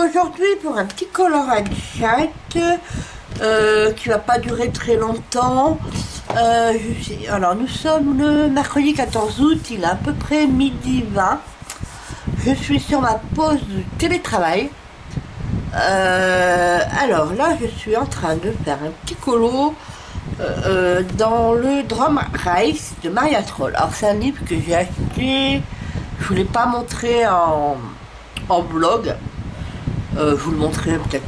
aujourd'hui pour un petit colorage chat qui va pas durer très longtemps. Alors nous sommes le mercredi 14 août, il est à peu près midi 20. Je suis sur ma pause de télétravail. Alors là je suis en train de faire un petit colo dans le Drum Rice de Maria Troll. Alors c'est un livre que j'ai acheté, je voulais pas montrer en blog, je vous le montrerai peut-être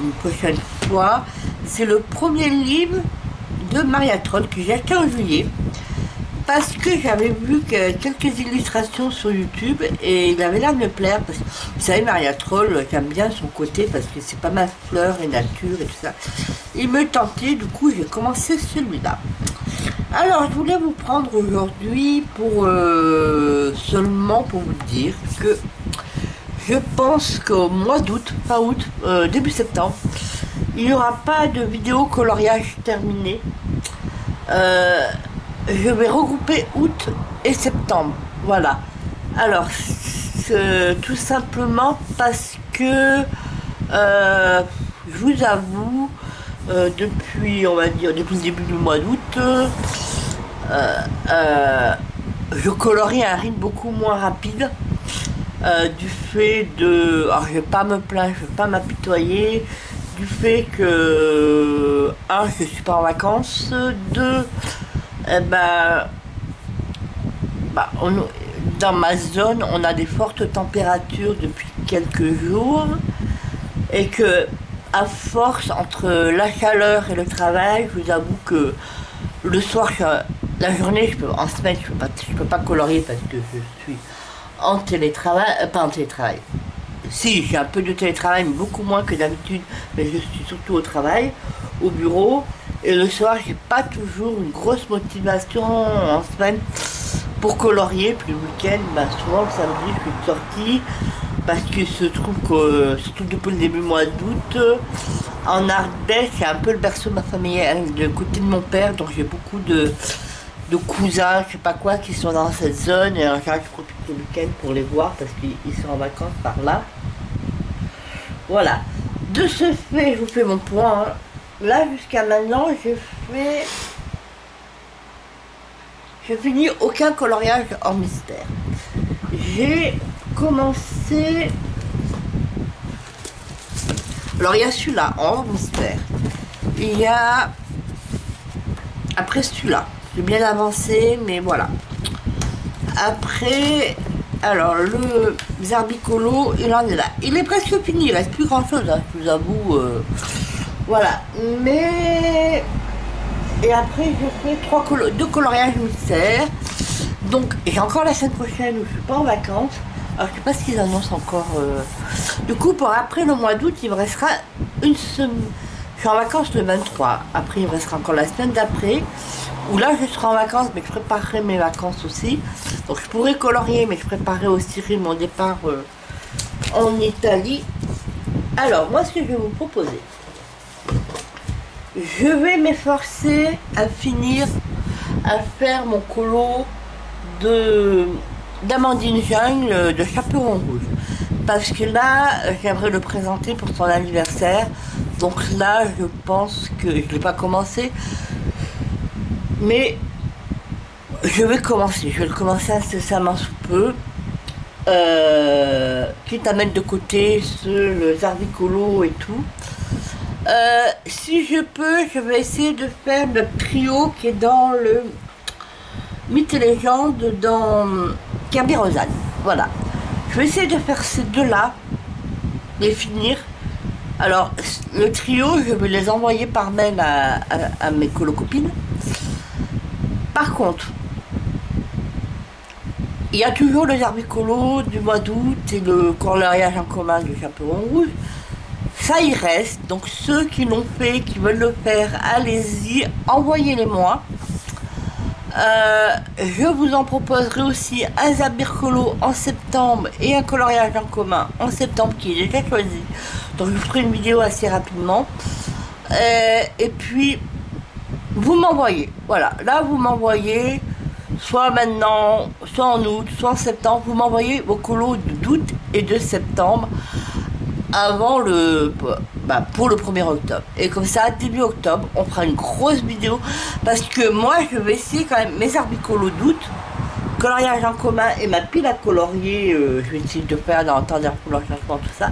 une prochaine fois. C'est le premier livre de Maria Troll que j'ai acheté en juillet parce que j'avais vu quelques illustrations sur YouTube et il avait l'air de me plaire parce que vous savez, Maria Troll, j'aime bien son côté parce que c'est pas mal fleurs et nature et tout ça. Il me tentait, du coup j'ai commencé celui-là. Alors je voulais vous prendre aujourd'hui pour seulement pour vous dire que je pense qu'au mois d'août, pas août, début septembre, il n'y aura pas de vidéo coloriage terminée. Je vais regrouper août et septembre. Voilà. Alors, tout simplement parce que je vous avoue, depuis, on va dire, depuis le début du mois d'août, je colorie à un rythme beaucoup moins rapide. Du fait de... Alors je vais pas me plaindre, je vais pas m'apitoyer, du fait que... je suis pas en vacances, 2... dans ma zone, on a des fortes températures depuis quelques jours, et que, à force, entre la chaleur et le travail, je vous avoue que le soir, la journée, en semaine, je peux pas colorier parce que je suis en télétravail, pas en télétravail. Si, j'ai un peu de télétravail, mais beaucoup moins que d'habitude, mais je suis surtout au travail, au bureau, et le soir, j'ai pas toujours une grosse motivation en semaine pour colorier, puis le week-end, souvent le samedi, je suis sortie, parce qu'il se trouve que, surtout depuis le début du mois d'août, en Ardèche, c'est un peu le berceau de ma famille, le côté de mon père, donc j'ai beaucoup de cousins, je sais pas quoi, qui sont dans cette zone, et en général je profite le week-end pour les voir parce qu'ils sont en vacances par là. Voilà. De ce fait, je vous fais mon point. Là, jusqu'à maintenant, je finis aucun coloriage en mystère. J'ai commencé... Alors, il y a celui-là, en mystère. Il y a... Après celui-là. J'ai bien avancé, mais voilà. Après, alors le Zarbicolo, il en est là. Il est presque fini, il reste plus grand chose, hein, je vous avoue. Voilà. Mais. Et après, je fais 2 coloriages mystères. Donc, j'ai encore la semaine prochaine où je suis pas en vacances. Alors, je sais pas ce qu'ils annoncent encore. Du coup, pour après le mois d'août, il me restera une semaine. Je suis en vacances le 23. Après, il me restera encore la semaine d'après. Où là je serai en vacances, mais je préparerai mes vacances aussi. Donc je pourrais colorier, mais je préparerai aussi mon départ en Italie. Alors moi, ce que je vais vous proposer, je vais m'efforcer à finir à faire mon colo d'Amandine Jungle de Chaperon Rouge. Parce que là, j'aimerais le présenter pour son anniversaire. Donc là, je pense que je ne l'ai pas commencé. Mais je vais le commencer incessamment sous peu, quitte à mettre de côté le Zarbicolo et tout. Si je peux, je vais essayer de faire le trio qui est dans le Mythes et légendes dans Kerby Rosanes. Voilà. Je vais essayer de faire ces deux-là, les finir. Alors, le trio, je vais les envoyer par mail à mes colocopines. Par contre, il y a toujours le Zarbicolo du mois d'août et le coloriage en commun du Chaperon Rouge. Ça y reste, donc ceux qui l'ont fait, qui veulent le faire, allez-y, envoyez-les-moi. Je vous en proposerai aussi un Zarbicolo en septembre et un coloriage en commun en septembre qui est déjà choisi. Donc je vous ferai une vidéo assez rapidement. Et puis... vous m'envoyez, voilà, là vous m'envoyez, soit maintenant, soit en août, soit en septembre, vous m'envoyez vos colos d'août et de septembre avant pour le 1er octobre. Et comme ça, début octobre, on fera une grosse vidéo parce que moi, je vais essayer quand même mes arbicolos d'août, coloriage en commun et ma pile à colorier. Je vais essayer de faire dans Tender pour l'enchantement, tout ça.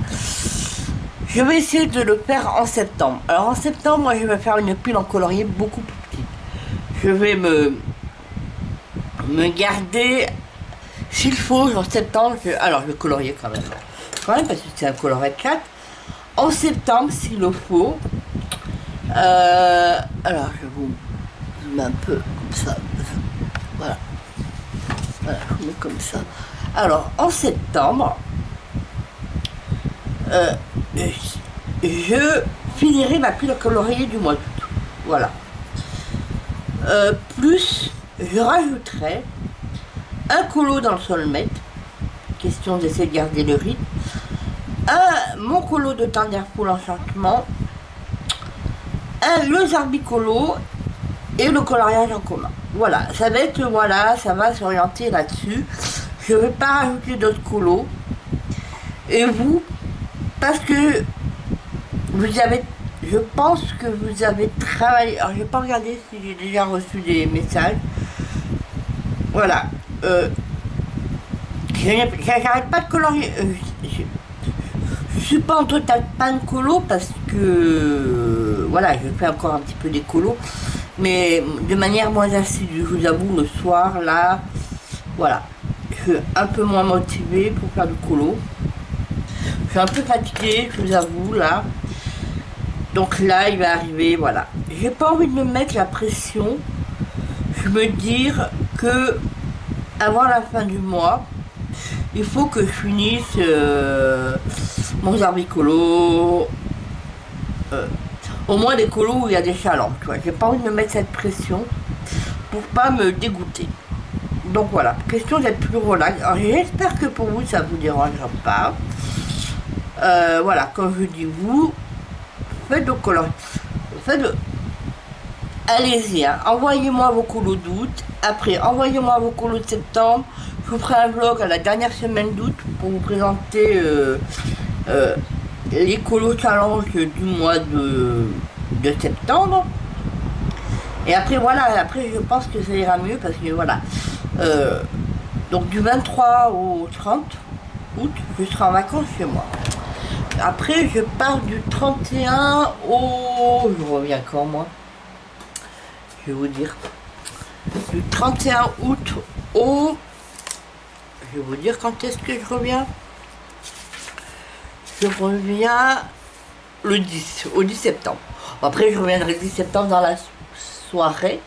Je vais essayer de le faire en septembre. Alors en septembre, moi, je vais faire une pile en colorier beaucoup plus petite. Je vais me garder, s'il faut, en septembre, alors je vais colorier quand même parce que c'est un coloret 4. En septembre, s'il le faut. Alors, je vous mets un peu comme ça. Voilà. Voilà, je vous mets comme ça. Alors, en septembre, je finirai ma pile à colorier du mois d'août. Voilà. Plus, je rajouterai un colo dans le solmètre. Question d'essayer de garder le rythme. Mon colo de Tender pour l'enchantement, le Zarbicolo et le coloriage en commun. Voilà, ça va être, voilà, ça va s'orienter là-dessus. Je ne vais pas rajouter d'autres colos. Et vous, parce que vous avez, je pense que vous avez travaillé, alors je n'ai pas regardé si j'ai déjà reçu des messages. Voilà. J'arrête pas de colorier. Je suis pas en total panne colo parce que voilà, je fais encore un petit peu des colos, mais de manière moins assidue. Je vous avoue, le soir là, voilà, je suis un peu moins motivée pour faire du colo. Je suis un peu fatiguée, je vous avoue là. Donc là, il va arriver, voilà. J'ai pas envie de me mettre la pression. Je me dire que avant la fin du mois, il faut que je finisse mon Zarbicolo, au moins des colos où il y a des chalands, tu vois. J'ai pas envie de me mettre cette pression pour pas me dégoûter. Donc voilà, question d'être plus relax. Alors j'espère que pour vous ça vous dérangera pas. Voilà, comme je dis, vous faites de colorier, allez-y, hein. Envoyez-moi vos colos d'août. Après, envoyez-moi vos colos de septembre. Je vous ferai un vlog à la dernière semaine d'août pour vous présenter les colos challenge du mois de septembre. Et après, voilà, après je pense que ça ira mieux parce que voilà. Donc du 23 au 30 août, je serai en vacances chez moi. Après, je pars du 31 au... Je reviens quand, moi? Je vais vous dire. Du 31 août au... Je vais vous dire quand est-ce que je reviens. Je reviens le 10, au 10 septembre. Après, je reviendrai le 10 septembre dans la soirée.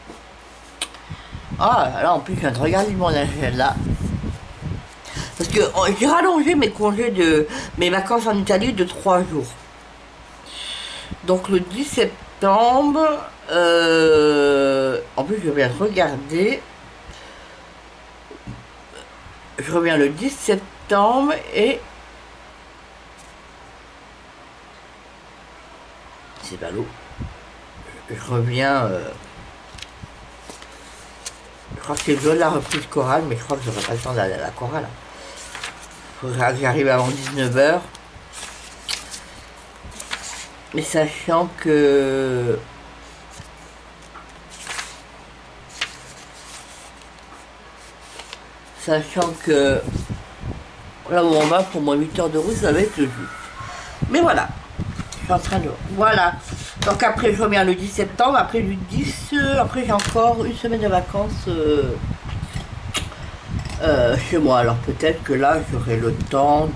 Ah, là, en plus, je viens de regarder mon agenda. Parce que j'ai rallongé mes congés mes vacances en Italie de 3 jours. Donc, le 10 septembre, en plus, je viens de regarder. Je reviens le 10 septembre et... C'est ballot. Je reviens... Je crois que c'est le jour de la reprise chorale, mais je crois que j'aurai pas le temps d'aller à la chorale. Il faudra que j'arrive avant 19 h. Mais sachant que... là où on va, pour moi 8 heures de route, ça va être le juste. Mais voilà, je suis en train de... Voilà. Donc après, je reviens le 10 septembre, après le 10, après j'ai encore une semaine de vacances chez moi. Alors peut-être que là, j'aurai le temps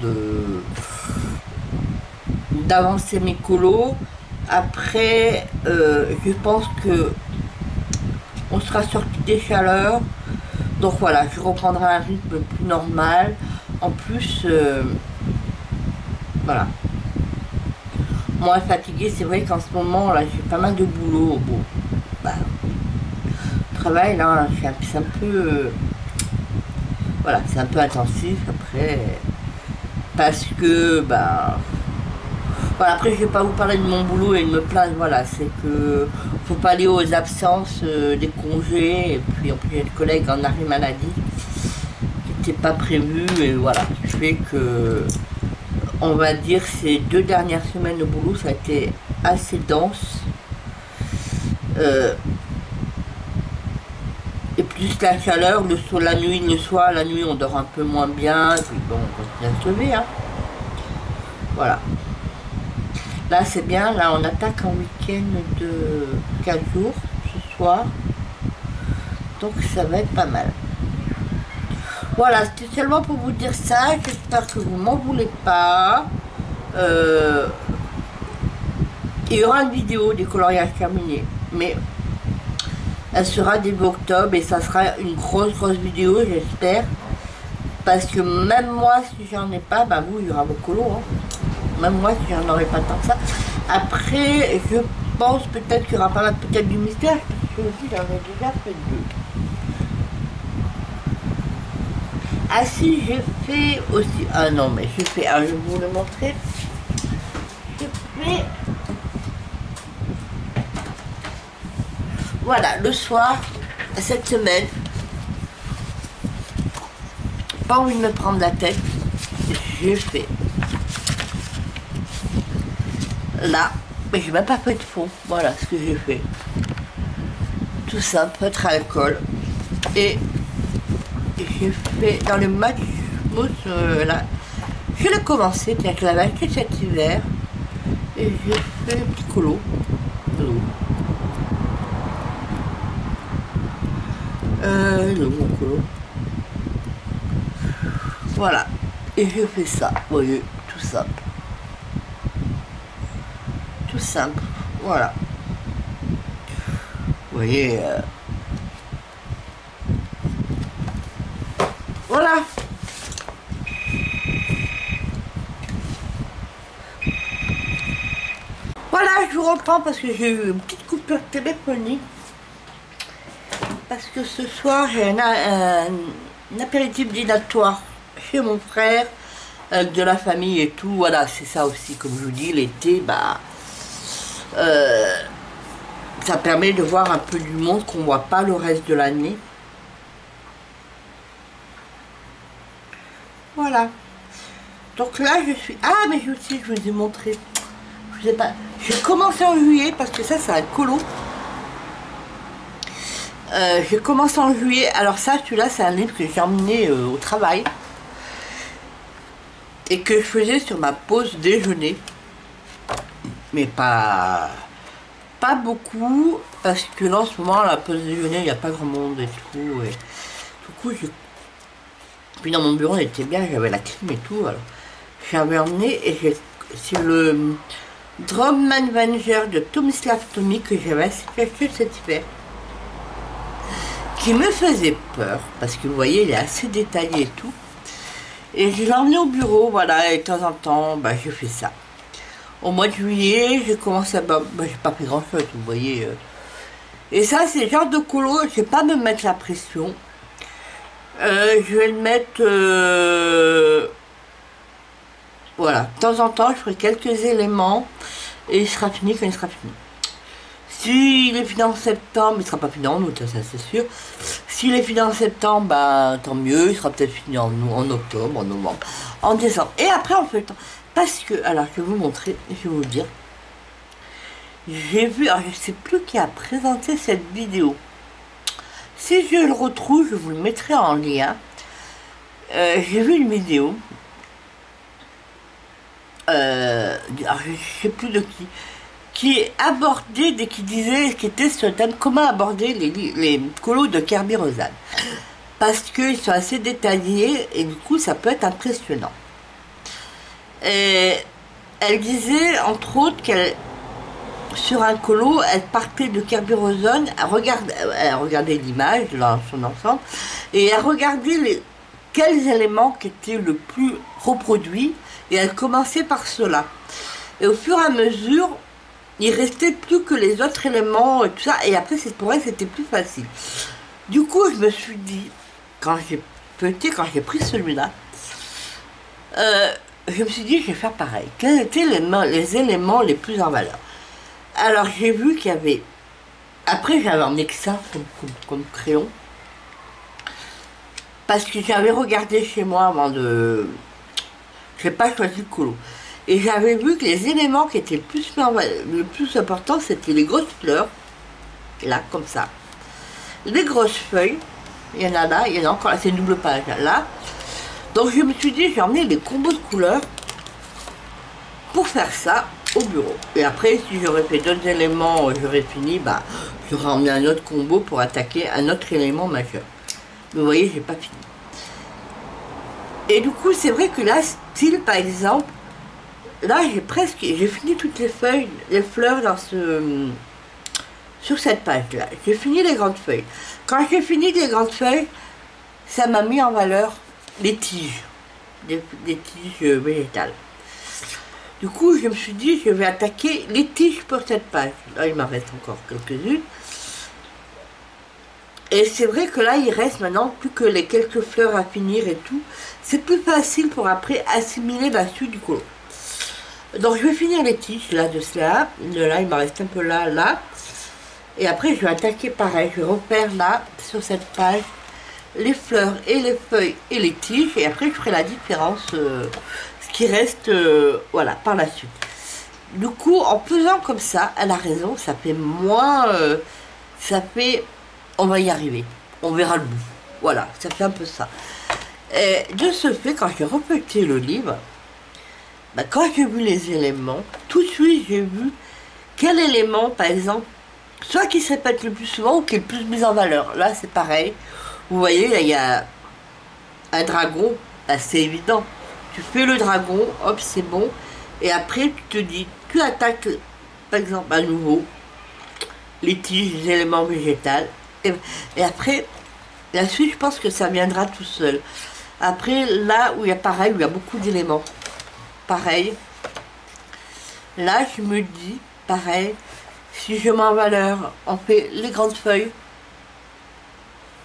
d'avancer mes colos. Après, je pense que on sera sorti des chaleurs. Donc voilà, je reprendrai un rythme plus normal. En plus, voilà. Moins fatigué, c'est vrai qu'en ce moment, là, j'ai pas mal de boulot. Bon, bah, travail, là, c'est un peu... voilà, c'est un peu intensif, après... Parce que, bah... Voilà, après, je vais pas vous parler de mon boulot et de me plaindre, voilà, c'est que... Faut pas aller aux absences des congés, et puis en plus, j'ai le collègue en arrêt maladie, qui n'était pas prévu, et voilà, ce qui fait que... on va dire ces 2 dernières semaines au boulot, ça a été assez dense. Et plus la chaleur, la nuit, la nuit on dort un peu moins bien, et puis bon, on continue à se lever, hein. Voilà. Là c'est bien, là on attaque un week-end de 4 jours ce soir. Donc ça va être pas mal. Voilà, c'était seulement pour vous dire ça. J'espère que vous m'en voulez pas. Il y aura une vidéo des coloriages terminés. Mais elle sera début octobre et ça sera une grosse vidéo, j'espère. Parce que même moi, si j'en ai pas, bah vous, il y aura vos colos. Hein. Même moi, si j'en aurai pas tant que ça. Après, je pense peut-être qu'il y aura pas mal peut-être du mystère. Parce que aussi, j'en ai déjà fait 2. Ah si, j'ai fait aussi... Ah non, mais j'ai fait... Ah, je vais vous le montrer. J'ai fait... Voilà, le soir, cette semaine, pas envie de me prendre la tête, j'ai fait... Là, mais j'ai même pas fait de fond. Voilà ce que j'ai fait. Tout simple, notre alcool. Et j'ai fait dans le match mousse là. Je l'ai commencé, c'est-à-dire que je l'avais acheté cet hiver. Et j'ai fait un petit colo. Le mon colo. Voilà. Et j'ai fait ça. Vous voyez, tout simple. Tout simple. Voilà. Vous voyez. Voilà. Voilà, je vous reprends parce que j'ai eu une petite coupure téléphonique. Parce que ce soir, j'ai un apéritif dînatoire chez mon frère, avec de la famille et tout. Voilà, c'est ça aussi, comme je vous dis, l'été, bah, ça permet de voir un peu du monde qu'on ne voit pas le reste de l'année. Voilà. Donc là, je suis... Ah, mais aussi, je vous ai montré. Je sais pas. J'ai commencé en juillet, parce que ça, c'est un colo. J'ai commencé en juillet. Alors ça, celui-là, c'est un livre que j'ai emmené au travail. Et que je faisais sur ma pause déjeuner. Mais pas beaucoup. Parce que là, en ce moment, la pause déjeuner, il n'y a pas grand monde et tout. Et du coup, puis dans mon bureau, il était bien, j'avais la clim et tout. Alors, j'avais emmené et c'est le Drumman Venger de Tomislav Tomy que j'avais acheté cet hiver. Qui me faisait peur, parce que vous voyez, il est assez détaillé et tout. Et je l'ai emmené au bureau, voilà, et de temps en temps, bah, je fais ça. Au mois de juillet, j'ai commencé à... Bah, j'ai pas fait grand chose, vous voyez. Et ça, c'est le genre de colo, je vais pas me mettre la pression. Je vais le mettre... Voilà, de temps en temps, je ferai quelques éléments, et il sera fini quand il sera fini. S'il est fini en septembre, il ne sera pas fini en août, ça c'est sûr. S'il est fini en septembre, bah, tant mieux, il sera peut-être fini en octobre, en novembre, en décembre. Et après on fait le temps. Parce que, alors je vais vous montrer, je vais vous dire. J'ai vu, alors je ne sais plus qui a présenté cette vidéo. Si je le retrouve, je vous le mettrai en lien. J'ai vu une vidéo. Alors je ne sais plus de qui abordait, qui disait, qui était sur le thème comment aborder les colos de Kerberos-An. Parce qu'ils sont assez détaillés et du coup ça peut être impressionnant. Et elle disait entre autres qu'elle, sur un colo, elle partait de Kerberos-An, elle regardait l'image dans son ensemble et elle regardait quels éléments qui étaient le plus reproduits et elle commençait par cela. Et au fur et à mesure, il restait plus que les autres éléments et tout ça, et après pour elle c'était plus facile. Du coup je me suis dit, quand j'ai pris celui-là, je me suis dit je vais faire pareil. Quels étaient les éléments les plus en valeur? Alors j'ai vu qu'il y avait, après j'avais emmené que ça comme crayon, parce que j'avais regardé chez moi avant de j'ai pas choisi le colo. Et j'avais vu que les éléments qui étaient le plus importants, c'était les grosses fleurs, là, comme ça. Les grosses feuilles, il y en a là, il y en a encore là, c'est une double page, là. Donc je me suis dit, j'ai emmené les combos de couleurs pour faire ça au bureau. Et après, si j'aurais fait d'autres éléments, j'aurais fini, bah, j'aurais emmené un autre combo pour attaquer un autre élément majeur. Mais vous voyez, j'ai pas fini. Et du coup, c'est vrai que là, style, par exemple, là, j'ai fini toutes les feuilles, les fleurs dans sur cette page-là. J'ai fini les grandes feuilles. Quand j'ai fini les grandes feuilles, ça m'a mis en valeur les tiges, des tiges végétales. Du coup, je me suis dit, je vais attaquer les tiges pour cette page. Là, il m'en reste encore quelques-unes. Et c'est vrai que là, il reste maintenant plus que les quelques fleurs à finir et tout. C'est plus facile pour après assimiler la suite du colo. Donc, je vais finir les tiges, là, de cela. Là, il m'en reste un peu là, là. Et après, je vais attaquer pareil. Je vais refaire là, sur cette page, les fleurs et les feuilles et les tiges. Et après, je ferai la différence, ce qui reste, voilà, par la suite. Du coup, en faisant comme ça, elle a raison, ça fait moins... ça fait... On va y arriver. On verra le bout. Voilà, ça fait un peu ça. Et de ce fait, quand j'ai reflété le livre, bah, quand j'ai vu les éléments, tout de suite, j'ai vu quel élément, par exemple, soit qui se répète le plus souvent ou qui est le plus mis en valeur. Là, c'est pareil. Vous voyez, là, il y a un dragon. Là, c'est évident. Tu fais le dragon, hop, c'est bon. Et après, tu te dis, tu attaques, par exemple, à nouveau, les tiges, les éléments végétaux. Et après, la suite, je pense que ça viendra tout seul. Après, là où il y a pareil, où il y a beaucoup d'éléments. Pareil. Là, je me dis, pareil, si je mets en valeur, on fait les grandes feuilles.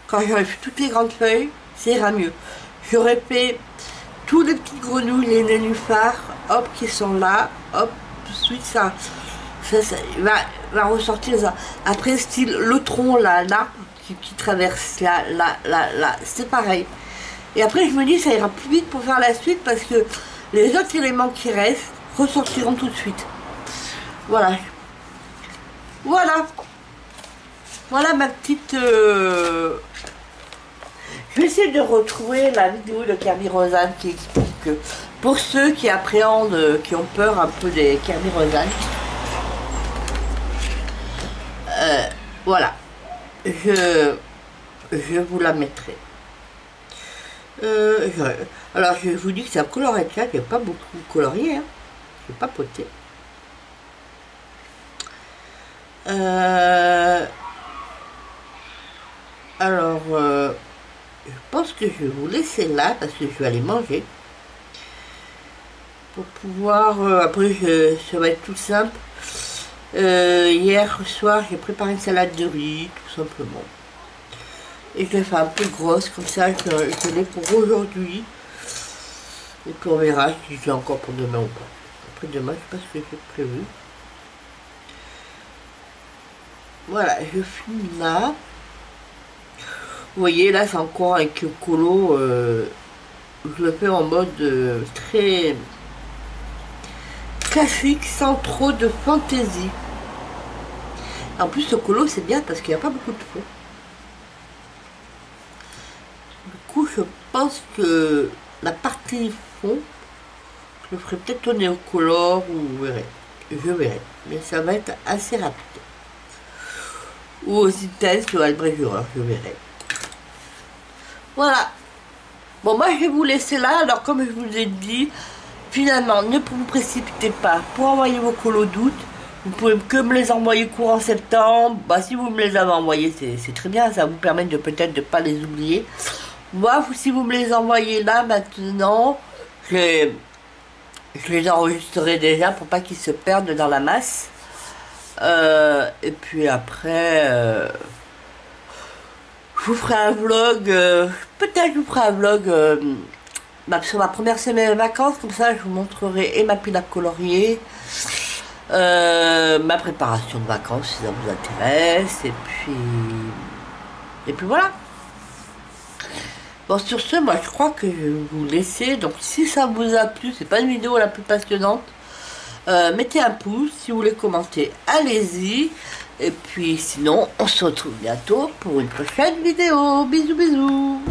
Quand j'aurai fait toutes les grandes feuilles, ça ira mieux. J'aurais fait tous les petites grenouilles, les nénuphars, hop, qui sont là, hop, tout de suite, ça va ressortir ça. Après, style, le tronc, là, l'arbre qui traverse là, là, c'est pareil. Et après, je me dis, ça ira plus vite pour faire la suite parce que les autres éléments qui restent ressortiront tout de suite. Voilà. Voilà. Voilà ma petite... Je vais essayer de retrouver la vidéo de Kerby Rosanes qui explique que pour ceux qui appréhendent, qui ont peur un peu des Kerby Rosanes, voilà, je vous la mettrai. Alors je vous dis que c'est un colorette là, j'ai pas beaucoup colorié, hein. J'ai pas poté. Alors, je pense que je vais vous laisser là parce que je vais aller manger. Pour pouvoir... après, ça va être tout simple. Hier soir, j'ai préparé une salade de riz, tout simplement. Et je l'ai fait un peu grosse, comme ça, je l'ai pour aujourd'hui. Et puis on verra si j'ai encore pour demain ou pas. Après demain, je sais pas ce que j'ai prévu. Voilà, je finis là. Vous voyez, là, c'est encore avec le colo. Je le fais en mode très classique, sans trop de fantaisie. En plus, ce colo, c'est bien parce qu'il n'y a pas beaucoup de fond. Du coup, je pense que la partie fond, je le ferai peut-être au néocolor ou vous verrez. Je verrai. Mais ça va être assez rapide. Ou aux Italiens ou Albrecht Dürer, je verrai. Voilà. Bon, moi, je vais vous laisser là. Alors, comme je vous ai dit, finalement, ne vous précipitez pas pour envoyer vos colos d'août. Vous pouvez que me les envoyer courant septembre. Bah, si vous me les avez envoyés, c'est très bien. Ça vous permet de peut-être de ne pas les oublier. Moi, si vous me les envoyez là, maintenant, je les enregistrerai déjà pour pas qu'ils se perdent dans la masse. Et puis après, je vous ferai un vlog. Peut-être je vous ferai un vlog sur ma première semaine de vacances. Comme ça, je vous montrerai et ma pile à colorier. Ma préparation de vacances si ça vous intéresse et puis voilà. Bon, sur ce, moi je crois que je vais vous laisser. Donc si ça vous a plu, c'est pas une vidéo la plus passionnante, mettez un pouce. Si vous voulez commenter, allez-y. Et puis sinon, on se retrouve bientôt pour une prochaine vidéo. Bisous bisous.